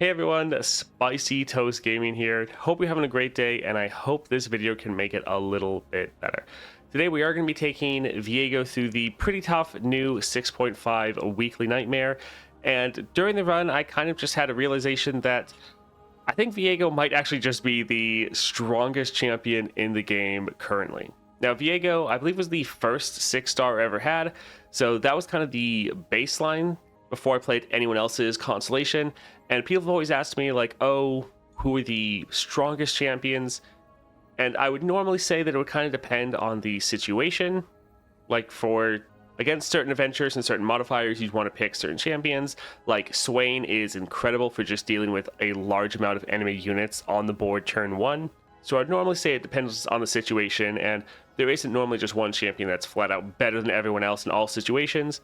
Hey everyone, Spicy Toast Gaming here. Hope you're having a great day, and I hope this video can make it a little bit better. Today we are going to be taking Viego through the pretty tough new 6.5 weekly nightmare, and during the run I kind of just had a realization that I think Viego might actually just be the strongest champion in the game currently. Now Viego, I believe, was the first 6-star I ever had, so that was kind of the baseline before I played anyone else's Constellation. And people have always asked me, like, oh, who are the strongest champions? And I would normally say that it would kind of depend on the situation. Like, for against certain adventures and certain modifiers, you'd want to pick certain champions. Like, Swain is incredible for just dealing with a large amount of enemy units on the board turn 1. So I'd normally say it depends on the situation, and there isn't normally just one champion that's flat out better than everyone else in all situations.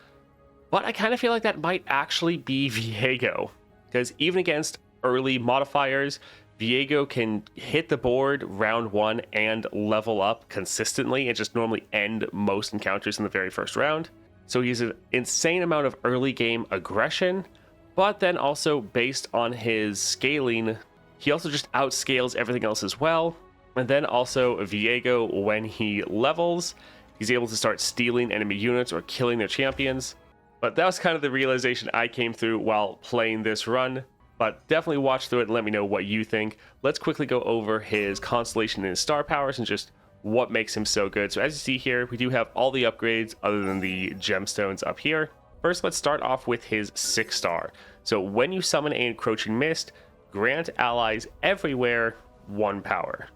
But I kind of feel like that might actually be Viego, because even against early modifiers, Viego can hit the board round 1 and level up consistently and just normally end most encounters in the very first round. So he's an insane amount of early game aggression, but then also based on his scaling, he also just outscales everything else as well. And then also Viego, when he levels, he's able to start stealing enemy units or killing their champions. But that was kind of the realization I came through while playing this run. But definitely watch through it and let me know what you think. Let's quickly go over his Constellation and his star powers and just what makes him so good. So as you see here, we do have all the upgrades other than the gemstones up here. First, let's start off with his 6-star. So when you summon an encroaching mist, grant allies everywhere 1 power.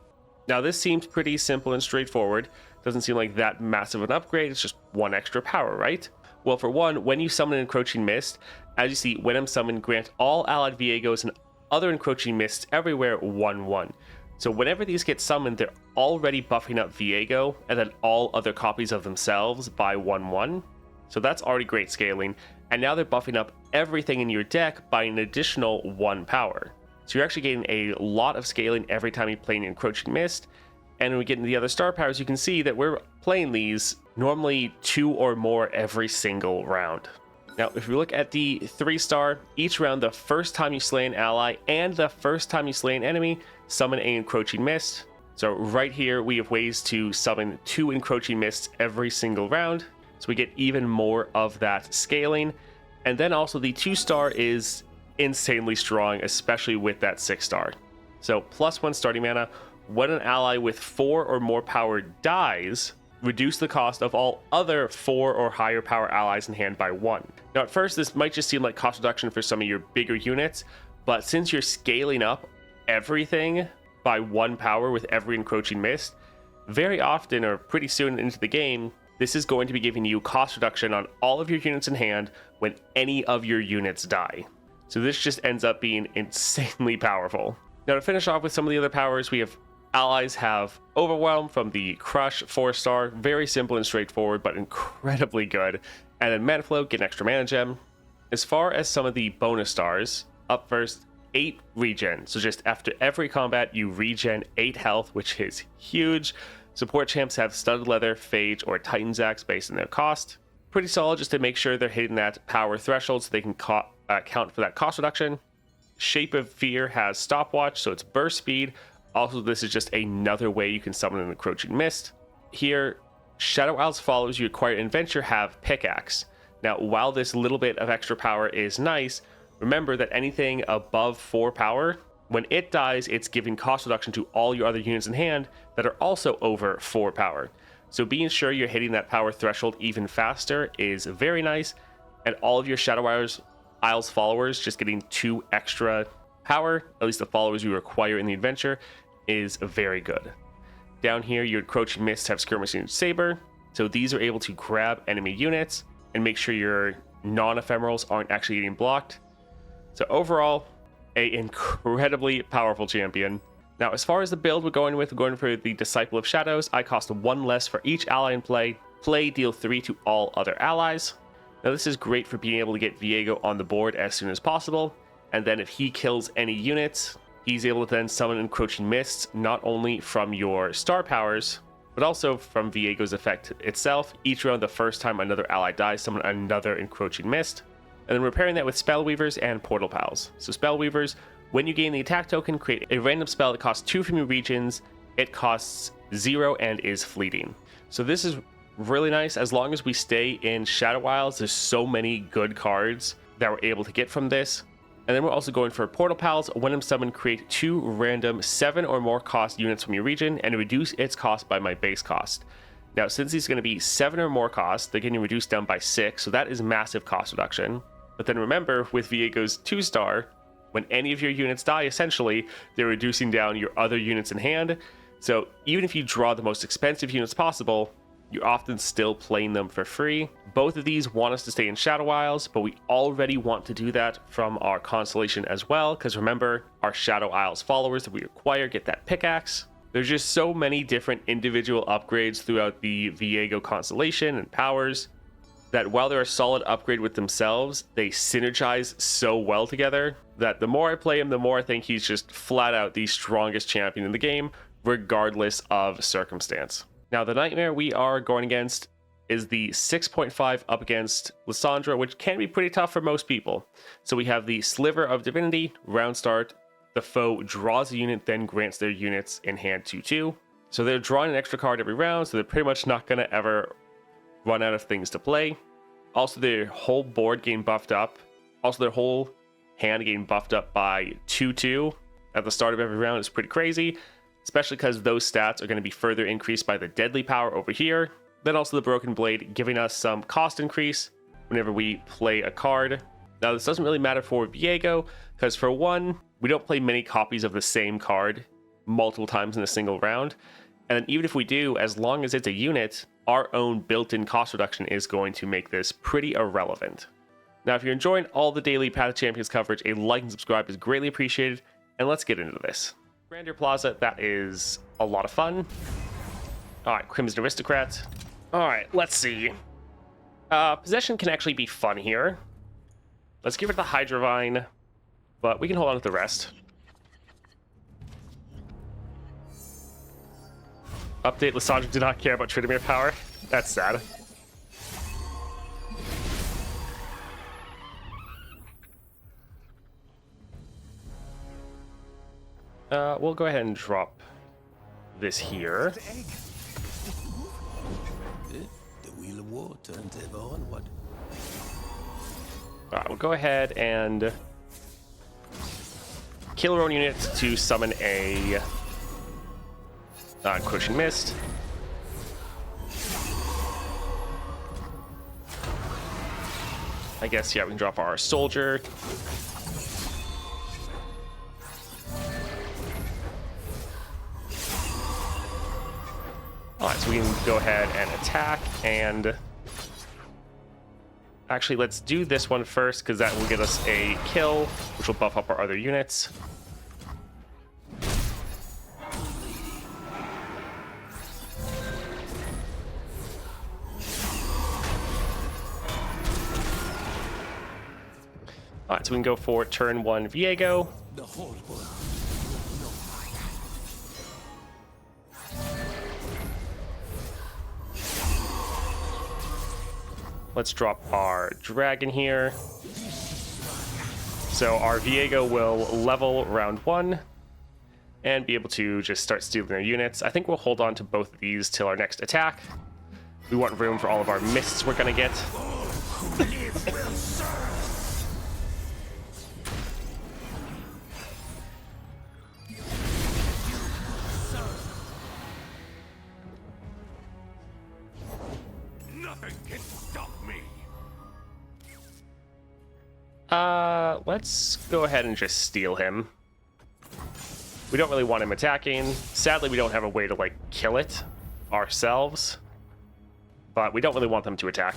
Now this seems pretty simple and straightforward. Doesn't seem like that massive an upgrade. It's just 1 extra power, right? Well, for one, when you summon an encroaching mist, as you see, when I'm summoned, grant all allied Viegos and other encroaching mists everywhere 1/1. So whenever these get summoned, they're already buffing up Viego and then all other copies of themselves by 1/1. So that's already great scaling. And now they're buffing up everything in your deck by an additional 1 power. So you're actually getting a lot of scaling every time you play an encroaching mist. And when we get into the other star powers, you can see that we're playing these normally 2 or more every single round. Now, if we look at the 3-star, each round, the first time you slay an ally and the first time you slay an enemy, summon an encroaching mist. So right here, we have ways to summon 2 encroaching mists every single round. So we get even more of that scaling. And then also the 2-star is insanely strong, especially with that 6-star. So +1 starting mana. When an ally with 4 or more power dies, reduce the cost of all other 4 or higher power allies in hand by 1. Now at first this might just seem like cost reduction for some of your bigger units, but since you're scaling up everything by 1 power with every encroaching mist, very often or pretty soon into the game, this is going to be giving you cost reduction on all of your units in hand when any of your units die. So this just ends up being insanely powerful. Now to finish off with some of the other powers, we have allies have Overwhelm from the Crush 4-star, very simple and straightforward, but incredibly good. And then Mana Flow, get an extra mana gem. As far as some of the bonus stars, up first, 8 regen. So just after every combat, you regen 8 health, which is huge. Support champs have Studded Leather, Phage, or Titan's Axe based on their cost. Pretty solid just to make sure they're hitting that power threshold so they can count for that cost reduction. Shape of Fear has Stopwatch, so it's burst speed. Also, this is just another way you can summon an encroaching mist. Here, Shadow Isles followers you acquire in Adventure have Pickaxe. Now, while this little bit of extra power is nice, remember that anything above 4 power, when it dies, it's giving cost reduction to all your other units in hand that are also over 4 power. So being sure you're hitting that power threshold even faster is very nice, and all of your Shadow Isles followers just getting 2 extra power, at least the followers you acquire in the adventure, is very good. Down here, your encroaching mists have Skirmishing Saber, so these are able to grab enemy units and make sure your non-ephemerals aren't actually getting blocked. So overall, a incredibly powerful champion. Now, as far as the build we're going for the Disciple of Shadows. I cost 1 less for each ally in play. Play, deal 3 to all other allies. Now, this is great for being able to get Viego on the board as soon as possible. And then if he kills any units, he's able to then summon encroaching mists, not only from your star powers, but also from Viego's effect itself. Each round, the first time another ally dies, summon another encroaching mist. and then repairing that with Spell Weavers and Portal Pals. So Spell Weavers, when you gain the attack token, create a random spell that costs 2 from your regions. It costs 0 and is fleeting. So this is really nice. As long as we stay in Shadow Isles, there's so many good cards that we're able to get from this. And then we're also going for Portal Pals. When I'm summoned, create 2 random 7 or more cost units from your region and reduce its cost by my base cost. Now, since these are going to be 7 or more cost, they're getting reduced down by 6, so that is massive cost reduction. But then remember, with Viego's 2-star, when any of your units die, essentially, they're reducing down your other units in hand. So even if you draw the most expensive units possible, you're often still playing them for free. Both of these want us to stay in Shadow Isles, but we already want to do that from our Constellation as well, because remember, our Shadow Isles followers that we acquire get that pickaxe. There's just so many different individual upgrades throughout the Viego Constellation and powers that while they're a solid upgrade with themselves, they synergize so well together that the more I play him, the more I think he's just flat out the strongest champion in the game, regardless of circumstance. Now, the nightmare we are going against is the 6.5 up against Lysandra, which can be pretty tough for most people. So we have the Sliver of Divinity, round start. The foe draws a unit, then grants their units in hand 2/2. So they're drawing an extra card every round, so they're pretty much not going to ever run out of things to play. Also, their whole board getting buffed up. Also, their whole hand getting buffed up by 2/2 at the start of every round is pretty crazy, especially because those stats are going to be further increased by the deadly power over here. Then also the Broken Blade giving us some cost increase whenever we play a card. Now, this doesn't really matter for Viego, because for one, we don't play many copies of the same card multiple times in a single round. And then even if we do, as long as it's a unit, our own built-in cost reduction is going to make this pretty irrelevant. Now, if you're enjoying all the daily Path of Champions coverage, a like and subscribe is greatly appreciated. And let's get into this. Grandeur Plaza, that is a lot of fun. All right, Crimson Aristocrat. All right, let's see. Possession can actually be fun here. Let's give it the Hydrovine, but we can hold on to the rest. Update, Lysandra did not care about Tryndamere power. That's sad. We'll go ahead and drop this here. Alright, we'll go ahead and kill our own unit to summon a Crushing Mist. I guess, yeah, we can drop our soldier. Alright, so we can go ahead and attack, and actually let's do this one first, because that will get us a kill, which will buff up our other units. Alright, so we can go for turn 1 Viego. Let's drop our dragon here. So our Viego will level round 1 and be able to just start stealing their units. I think we'll hold on to both of these till our next attack. We want room for all of our mists we're gonna get. Let's go ahead and just steal him. We don't really want him attacking. Sadly, we don't have a way to, like, kill it ourselves. But we don't really want them to attack.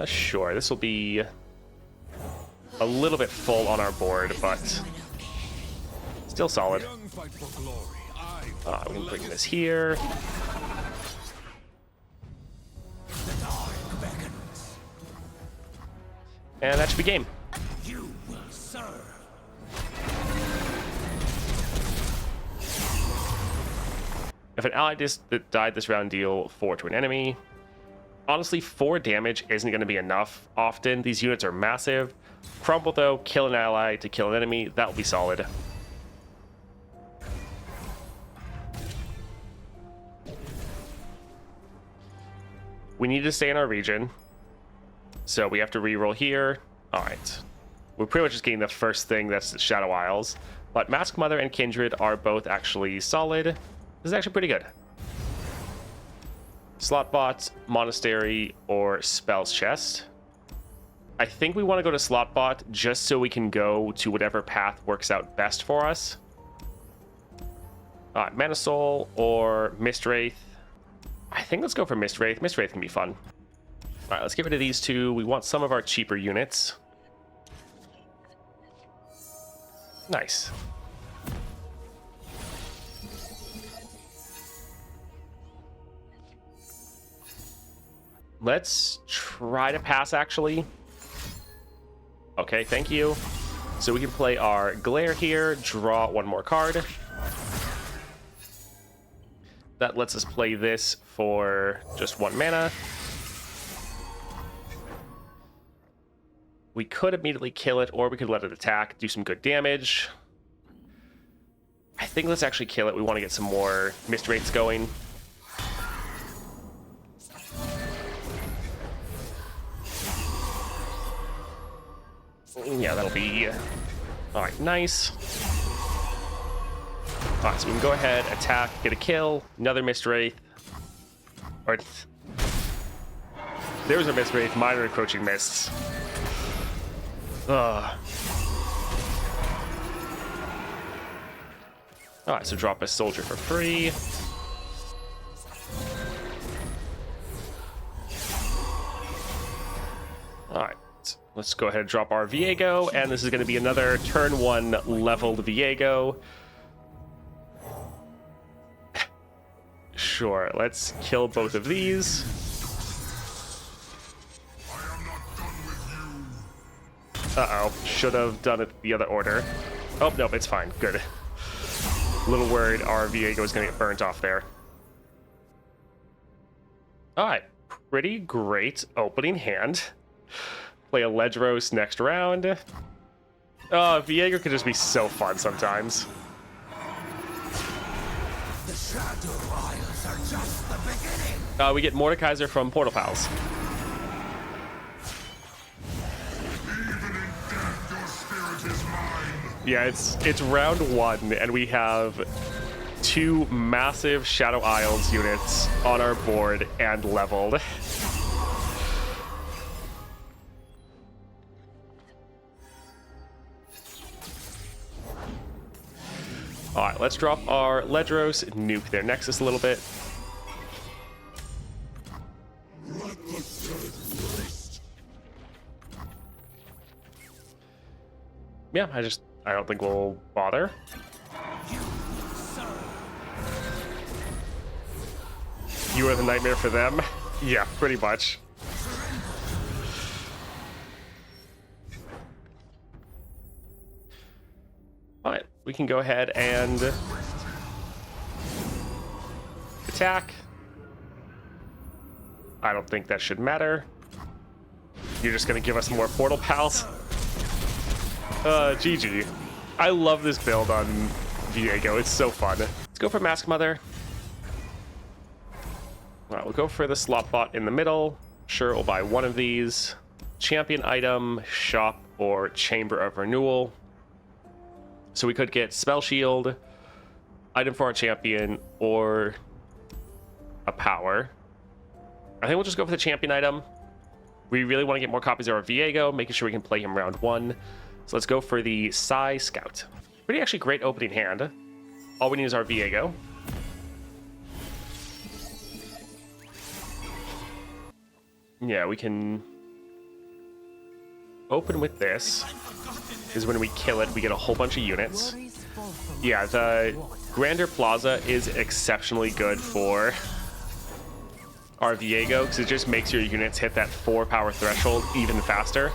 Sure, this will be a little bit full on our board, but still solid. We can bring this here. And that should be game. You will serve. If an ally that died this round, deal 4 to an enemy. Honestly, 4 damage isn't going to be enough often. These units are massive. Crumble, though, kill an ally to kill an enemy. That will be solid. We need to stay in our region, so we have to reroll here. All right. We're pretty much just getting the first thing, that's Shadow Isles. But Mask Mother and Kindred are both actually solid. This is actually pretty good. Slotbot, Monastery, or Spells Chest. I think we want to go to Slotbot just so we can go to whatever path works out best for us. Mana Soul or Mist Wraith. I think let's go for Mist Wraith. Mist Wraith can be fun. All right, let's get rid of these two. We want some of our cheaper units. Nice. Let's try to pass, actually. Okay, thank you. So we can play our Glare here, draw one more card. That lets us play this for just 1 mana. We could immediately kill it, or we could let it attack, do some good damage. I think let's actually kill it. We want to get some more Mist Wraiths going. Yeah, that'll be... All right, nice. All right, so we can go ahead, attack, get a kill, another Mist Wraith. Or... There's our Mist Wraith, minor encroaching mists. Ugh. All right, so drop a soldier for free. All right, let's go ahead and drop our Viego, and this is going to be another turn 1 leveled Viego. Sure, let's kill both of these. Uh-oh, should have done it the other order. Oh, nope, it's fine, good. Little worried our Viego is going to get burnt off there. All right, pretty great opening hand. Play a Ledros next round. Oh, Viego could just be so fun sometimes. The Shadow Isles are just the beginning. We get Mordekaiser from Portal Pals. Yeah, it's round 1, and we have 2 massive Shadow Isles units on our board and leveled. All right, let's drop our Ledros, nuke their Nexus a little bit. Yeah, I don't think we'll bother. You are the nightmare for them? Yeah, pretty much. All right, we can go ahead and attack. I don't think that should matter. You're just going to give us more Portal Pals? GG. I love this build on Viego. It's so fun. Let's go for Mask Mother. All right, we'll go for the Slotbot in the middle. Sure, we'll buy one of these. Champion item, shop, or Chamber of Renewal. So we could get Spell Shield, item for our champion, or a power. I think we'll just go for the champion item. We really want to get more copies of our Viego, making sure we can play him round 1. So let's go for the Psy Scout. Pretty actually great opening hand. All we need is our Viego. Yeah, we can open with this. Is when we kill it, we get a whole bunch of units. Yeah, the Grandeur Plaza is exceptionally good for our Viego because it just makes your units hit that 4 power threshold even faster.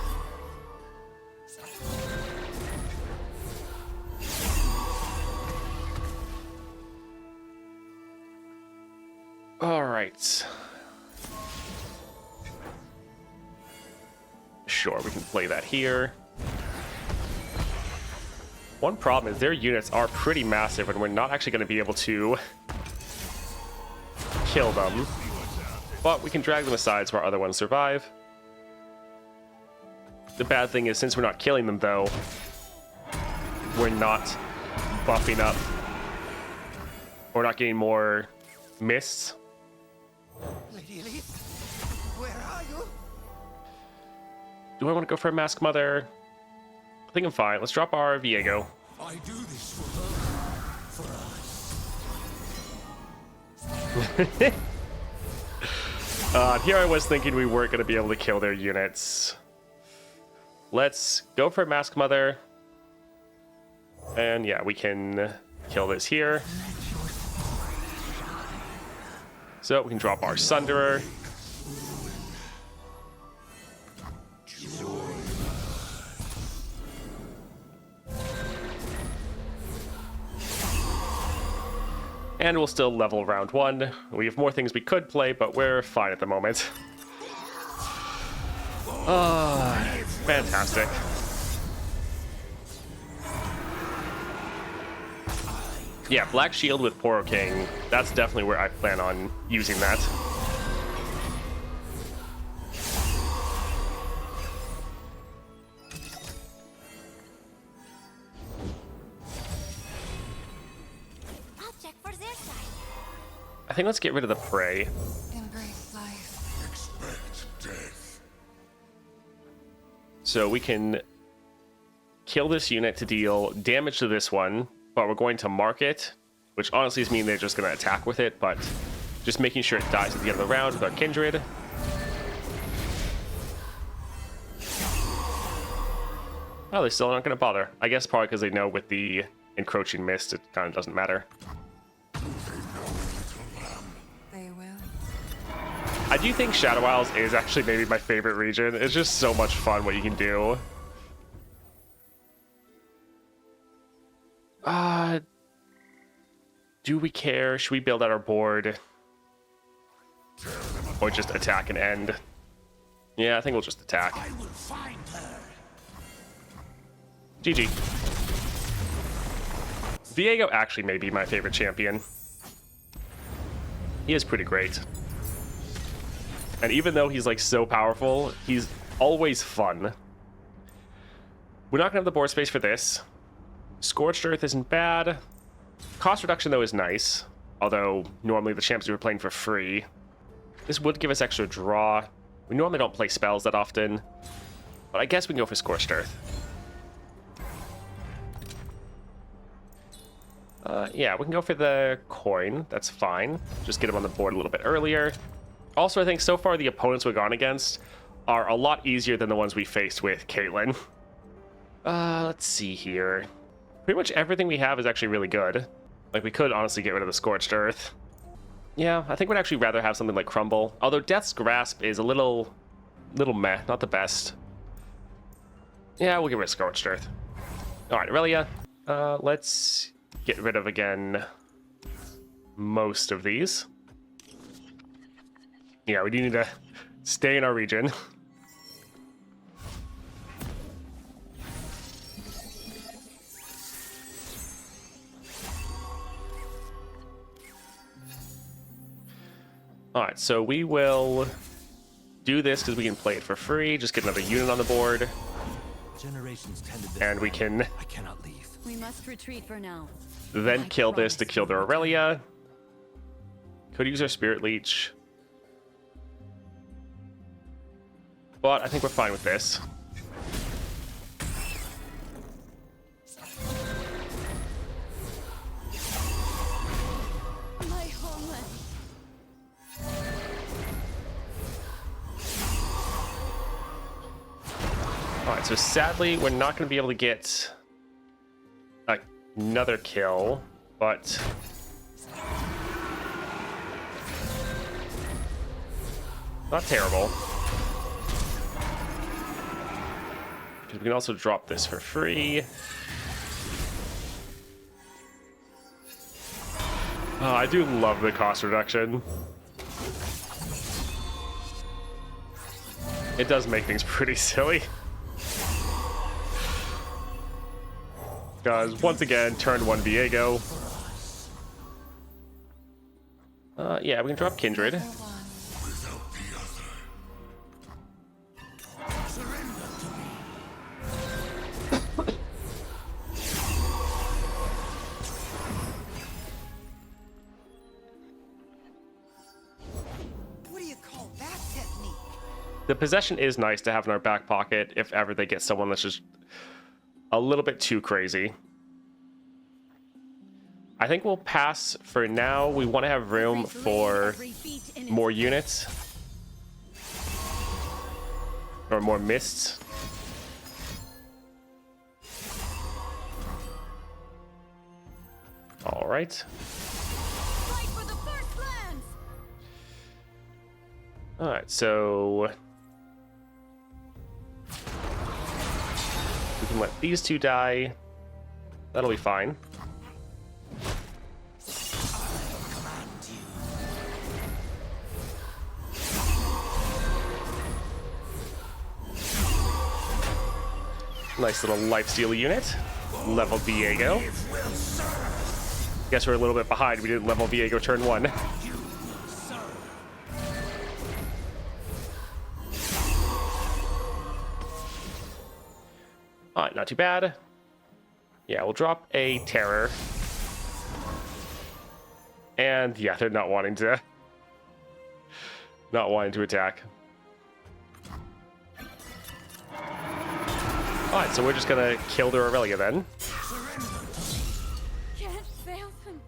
All right. Sure, we can play that here. One problem is their units are pretty massive and we're not actually going to be able to kill them. But we can drag them aside so our other ones survive. The bad thing is, since we're not killing them though, we're not buffing up. We're not getting more mists. Lady Elise, where are you? Do I want to go for a Mask Mother? I think I'm fine. Let's drop our Viego. I do this for her, for us. Here I was thinking we weren't going to be able to kill their units. Let's go for a Mask Mother. And yeah, we can kill this here. So we can drop our Sunderer. And we'll still level round 1. We have more things we could play, but we're fine at the moment. Fantastic. Yeah, Black Shield with Poro King. That's definitely where I plan on using that. I think let's get rid of the prey. Embrace life. Expect death. So we can kill this unit to deal damage to this one, but we're going to mark it, which honestly is mean they're just going to attack with it, but just making sure it dies at the end of the round with our Kindred. Oh, they're still not going to bother. I guess probably because they know with the encroaching mist, it kind of doesn't matter. They will. I do think Shadow Isles is actually maybe my favorite region. It's just so much fun what you can do. Do we care? Should we build out our board? Or just attack and end? Yeah, I think we'll just attack. I will find her. GG. Viego actually may be my favorite champion. He is pretty great. And even though he's like so powerful, he's always fun. We're not gonna have the board space for this. Scorched Earth isn't bad. Cost reduction though is nice. Although normally the champs we were playing for free. This would give us extra draw. We normally don't play spells that often. But I guess we can go for Scorched Earth. Yeah, we can go for the coin. That's fine. Just get him on the board a little bit earlier. Also, I think so far the opponents we've gone against are a lot easier than the ones we faced with Caitlyn. Let's see here. Pretty much everything we have is actually really good. Like, we could honestly get rid of the Scorched Earth. Yeah, I think we'd actually rather have something like Crumble. Although Death's Grasp is a little meh, not the best. Yeah, we'll get rid of Scorched Earth. Alright, Irelia. Let's get rid of, again, most of these. Yeah, we do need to stay in our region. Alright, so we will do this because we can play it for free. Just get another unit on the board. Generations tended this And we can I cannot leave. We must retreat for now. then kill this to kill the Irelia. Could use our Spirit Leech. But I think we're fine with this. My homeland. Alright, so sadly, we're not going to be able to get another kill, but not terrible. Because we can also drop this for free. Oh, I do love the cost reduction. It does make things pretty silly. Because once again, turn 1 Viego. Yeah, we can drop Kindred. Without the other. Surrender to me. What do you call that technique? The possession is nice to have in our back pocket if ever they get someone that's just a little bit too crazy. I think we'll pass for now. We want to have room for more units. Or more mists. All right. Fight for the first lands! All right, so we can let these two die. That'll be fine. Nice little lifesteal unit. Level Viego. Guess we're a little bit behind. We didn't level Viego turn 1. Alright, not too bad. Yeah, we'll drop a terror. And yeah, they're not wanting to attack. Alright, so we're just gonna kill the Irelia then. Can't fail them.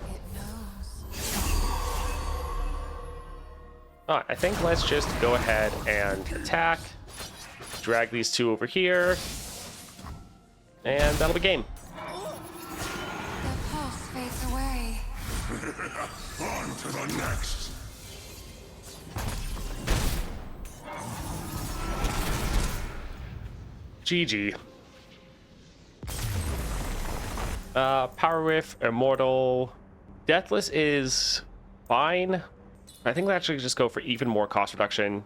It knows. Alright, I think let's just go ahead and attack. Drag these two over here. And that'll be game. The pulse fades away. On to the next. GG. Power Riff, Immortal. Deathless is fine. I think we'll actually just go for even more cost reduction.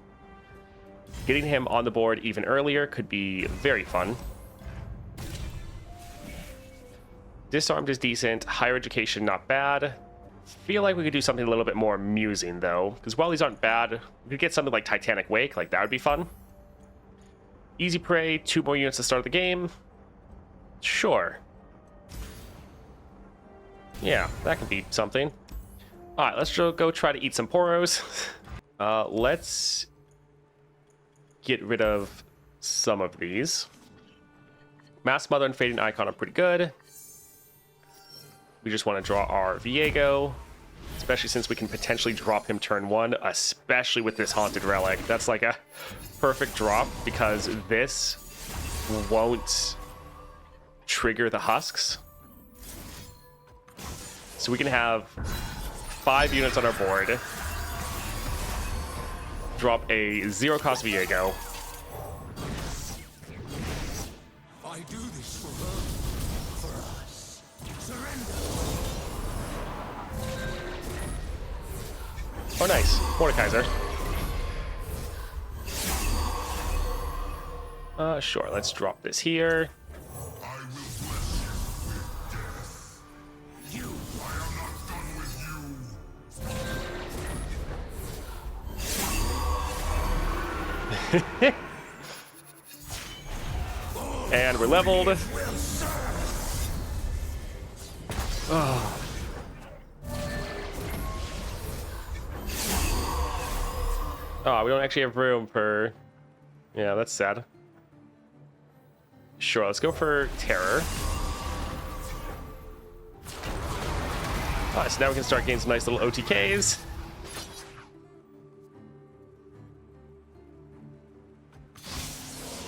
Getting him on the board even earlier could be very fun. Disarmed is decent. Higher Education, not bad. Feel like we could do something a little bit more amusing, though. Because while these aren't bad, we could get something like Titanic Wake. Like, that would be fun. Easy Prey, 2 more units to start the game. Sure. Yeah, that could be something. Alright, let's go try to eat some poros. Let's get rid of some of these. Mass Mother and Fading Icon are pretty good. We just want to draw our Viego, especially since we can potentially drop him turn 1, especially with this Haunted Relic. That's like a perfect drop because this won't trigger the husks. So we can have 5 units on our board, drop a 0 cost Viego. I do this for her. For us. Surrender. Oh, nice. Mordekaiser. Sure, let's drop this here. I will bless you with death. You. I am not done with you. And we're leveled. Oh. Oh, we don't actually have room for... Yeah, that's sad. Sure, let's go for Terror. Alright, so now we can start getting some nice little OTKs.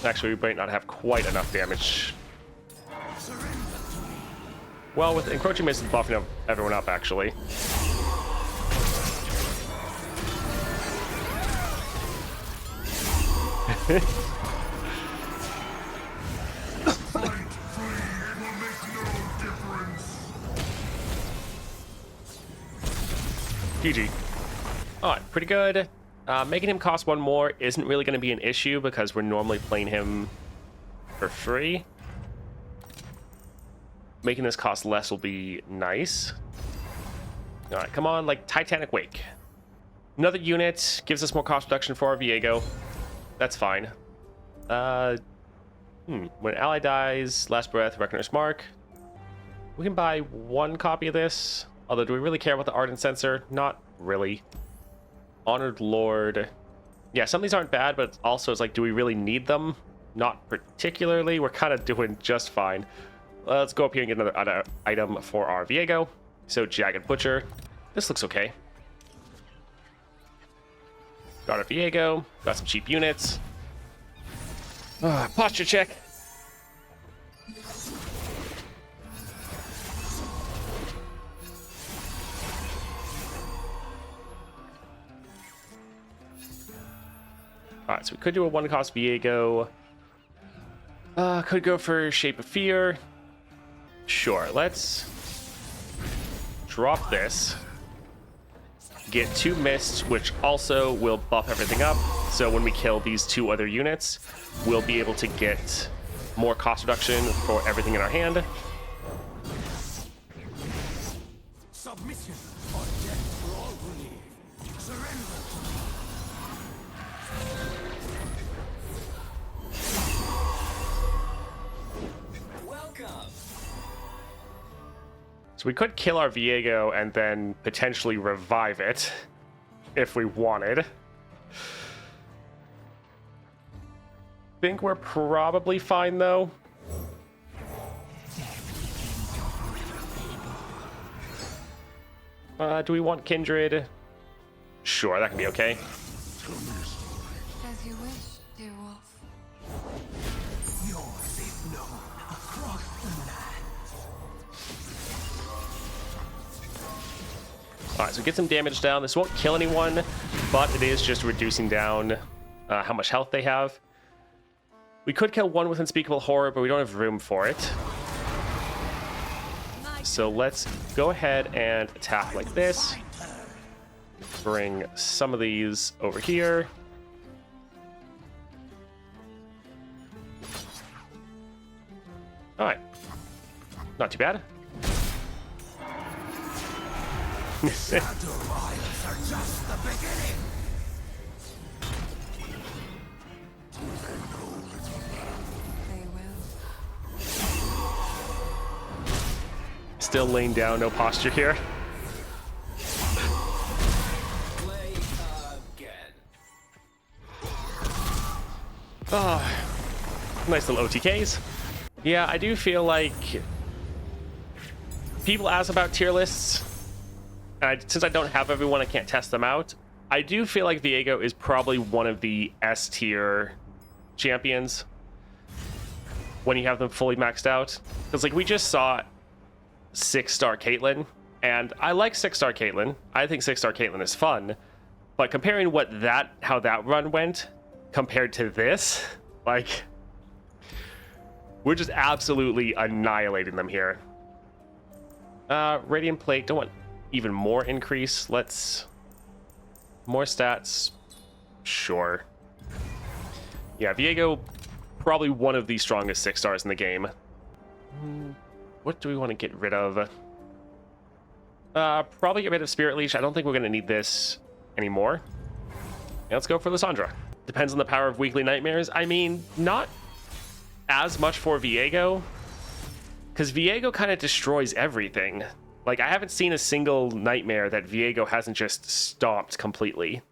Actually, we might not have quite enough damage. Well, with Encroaching Mist buffing everyone up, actually. GG. All right, pretty good. Making him cost one more isn't really going to be an issue because we're normally playing him for free. Making this cost less will be nice. All right, come on, like Titanic Wake. Another unit gives us more cost reduction for our Viego. That's fine. When an ally dies, last breath, Reckoner's Mark. We can buy one copy of this. Although, do we really care about the Ardent Sensor? Not really. Honored Lord. Yeah, some of these aren't bad, but also it's like, do we really need them? Not particularly. We're kind of doing just fine. Let's go up here and get another item for our Viego. So, Jagged Butcher. This looks okay. Got our Viego. Got some cheap units. Posture check. Alright, so we could do a one-cost Viego. Could go for Shape of Fear. Sure, let's drop this. Get 2 Mists, which also will buff everything up. So when we kill these 2 other units, we'll be able to get more cost reduction for everything in our hand. Submission or death for all who leave. Surrender. Welcome. So we could kill our Viego and then potentially revive it if we wanted. Think we're probably fine though. Do we want Kindred? Sure, that can be okay. As you wish, dear wolf. Yours is known across the land. Alright, so get some damage down. This won't kill anyone, but it is just reducing down how much health they have. We could kill one with Unspeakable Horror, but we don't have room for it. So let's go ahead and attack like this. Bring some of these over here. Alright. Not too bad. Shadow Isles are just the beginning. They will. Still laying down, no posture here. Play again. Oh, nice little OTKs. Yeah, I do feel like people ask about tier lists. And since I don't have everyone, I can't test them out. I do feel like Viego is probably one of the S tier champions when you have them fully maxed out. Because like we just saw 6-star Caitlyn, and I like 6-star Caitlyn. I think 6-star Caitlyn is fun, but comparing how that run went compared to this, like we're just absolutely annihilating them here. Radiant Plate, don't want even more increase. Let's more stats. Sure. Yeah, Viego, probably one of the strongest 6-stars in the game. What do we want to get rid of? Probably get rid of Spirit Leash. I don't think we're going to need this anymore. Yeah, let's go for Lysandra. Depends on the power of Weekly Nightmares. I mean, not as much for Viego, because Viego kind of destroys everything. Like, I haven't seen a single nightmare that Viego hasn't just stomped completely.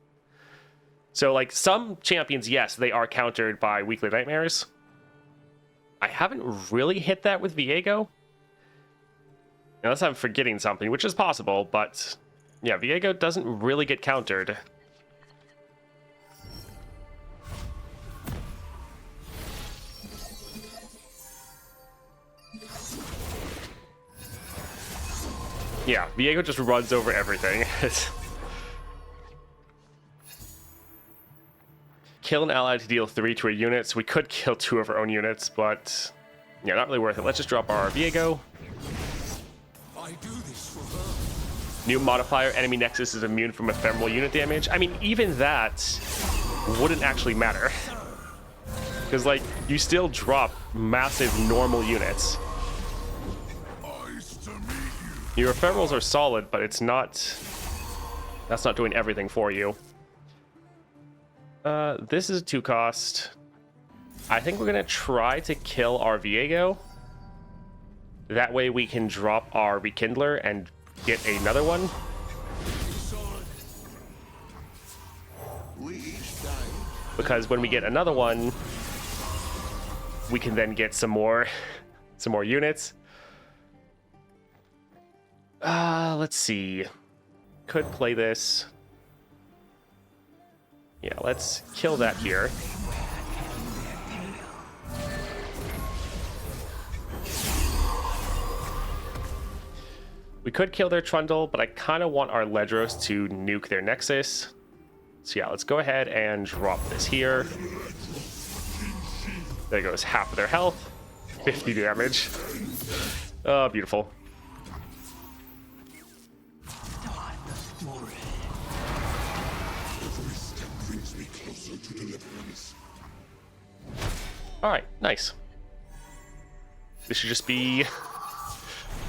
So, like, some champions, yes, they are countered by Weekly Nightmares. I haven't really hit that with Viego. Unless I'm forgetting something, which is possible, but yeah, Viego doesn't really get countered. Yeah, Viego just runs over everything. Kill an ally to deal 3 to a unit, so we could kill 2 of our own units, but yeah, not really worth it. Let's just drop our Viego. I do this for her. New modifier, enemy nexus is immune from ephemeral unit damage. I mean, even that wouldn't actually matter. Because, like, you still drop massive normal units. Nice to meet you. Your ephemerals are solid, but it's not... That's not doing everything for you. This is a 2 cost. I think we're going to try to kill our Viego. That way we can drop our Rekindler and get another one. Solid. We each die. Because when we get another one, we can then get some more units. Let's see. Could play this. Yeah, let's kill that here. We could kill their Trundle, but I kind of want our Ledros to nuke their Nexus. So yeah, let's go ahead and drop this here. There goes half of their health. 50 damage. Oh, beautiful. Alright, nice. This should just be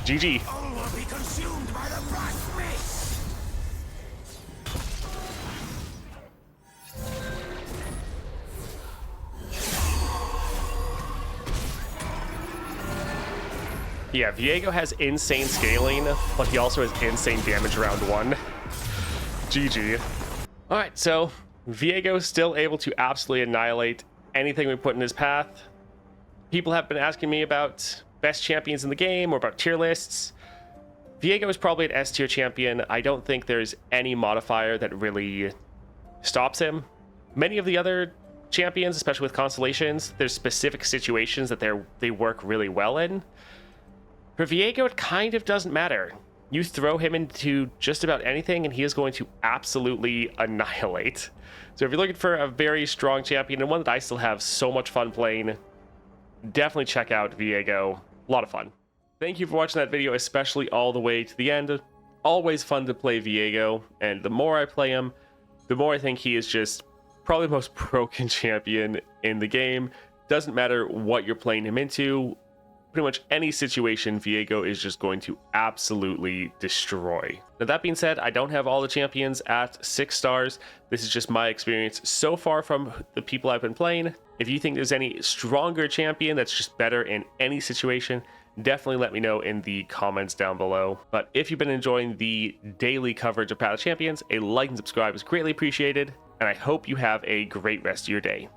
GG. All will be consumed by the black mist. Yeah, Viego has insane scaling, but he also has insane damage round 1. GG. Alright, so Viego is still able to absolutely annihilate anything we put in his path. People have been asking me about best champions in the game or about tier lists. Viego is probably an S tier champion. I don't think there's any modifier that really stops him. Many of the other champions, especially with Constellations, there's specific situations that they work really well in. For Viego, it kind of doesn't matter. You throw him into just about anything and he is going to absolutely annihilate. So if you're looking for a very strong champion and one that I still have so much fun playing, definitely check out Viego. A lot of fun. Thank you for watching that video, especially all the way to the end. Always fun to play Viego, and the more I play him, the more I think he is just probably the most broken champion in the game. Doesn't matter what you're playing him into. Pretty much any situation, Viego is just going to absolutely destroy. Now, that being said, I don't have all the champions at 6 stars. This is just my experience so far from the people I've been playing. If you think there's any stronger champion that's just better in any situation, definitely let me know in the comments down below. But if you've been enjoying the daily coverage of Path of Champions, a like and subscribe is greatly appreciated, and I hope you have a great rest of your day.